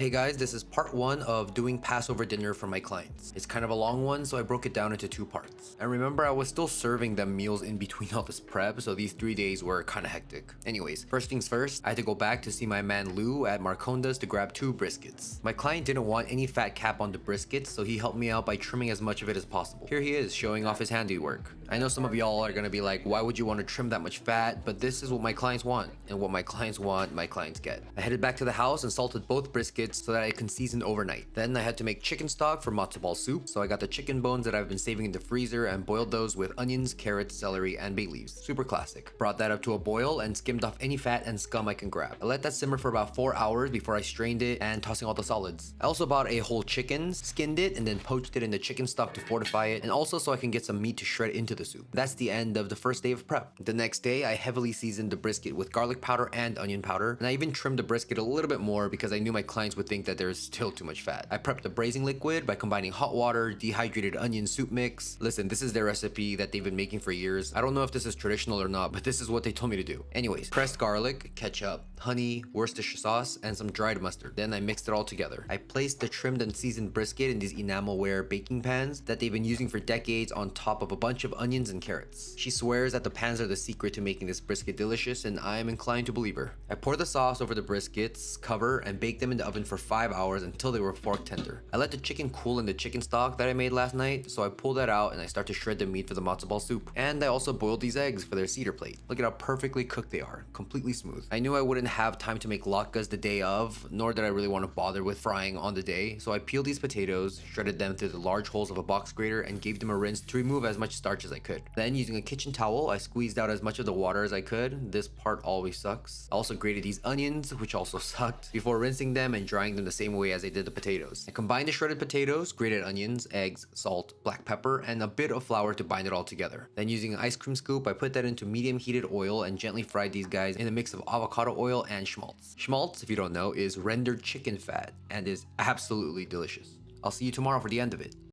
Hey guys, this is part one of doing Passover dinner for my clients. It's kind of a long one, so I broke it down into two parts. And remember, I was still serving them meals in between all this prep, so these 3 days were kind of hectic. Anyways, first things first, I had to go back to see my man Lou at Marconda's to grab 2 briskets. My client didn't want any fat cap on the briskets, so he helped me out by trimming as much of it as possible. Here he is, showing off his handiwork. I know some of y'all are gonna be like, why would you want to trim that much fat? But this is what my clients want, and what my clients want, my clients get. I headed back to the house and salted both briskets so that I can season overnight. Then I had to make chicken stock for matzo ball soup, so I got the chicken bones that I've been saving in the freezer and boiled those with onions, carrots, celery, and bay leaves. Super classic. Brought that up to a boil and skimmed off any fat and scum I can grab. I let that simmer for about 4 hours before I strained it and tossing all the solids. I also bought a whole chicken, skinned it, and then poached it in the chicken stock to fortify it, and also so I can get some meat to shred into the soup. That's the end of the first day of prep. The next day, I heavily seasoned the brisket with garlic powder and onion powder, and I even trimmed the brisket a little bit more because I knew my clients would think that there's still too much fat. I prepped the braising liquid by combining hot water, dehydrated onion soup mix. Listen, this is their recipe that they've been making for years. I don't know if this is traditional or not, but this is what they told me to do. Anyways, pressed garlic, ketchup, honey, Worcestershire sauce, and some dried mustard. Then I mixed it all together. I placed the trimmed and seasoned brisket in these enamelware baking pans that they've been using for decades on top of a bunch of onions and carrots. She swears that the pans are the secret to making this brisket delicious, and I am inclined to believe her. I pour the sauce over the briskets, cover, and bake them in the oven for 5 hours until they were fork tender. I let the chicken cool in the chicken stock that I made last night, so I pull that out and I start to shred the meat for the matzo ball soup. And I also boiled these eggs for their cedar plate. Look at how perfectly cooked they are, completely smooth. I knew I wouldn't have time to make latkes the day of, nor did I really want to bother with frying on the day, so I peeled these potatoes, shredded them through the large holes of a box grater, and gave them a rinse to remove as much starch as I could. Then, using a kitchen towel, I squeezed out as much of the water as I could. This part always sucks. I also grated these onions, which also sucked, before rinsing them and drying them the same way as I did the potatoes. I combined the shredded potatoes, grated onions, eggs, salt, black pepper, and a bit of flour to bind it all together. Then, using an ice cream scoop, I put that into medium heated oil and gently fried these guys in a mix of avocado oil and schmaltz. Schmaltz, if you don't know, is rendered chicken fat and is absolutely delicious. I'll see you tomorrow for the end of it.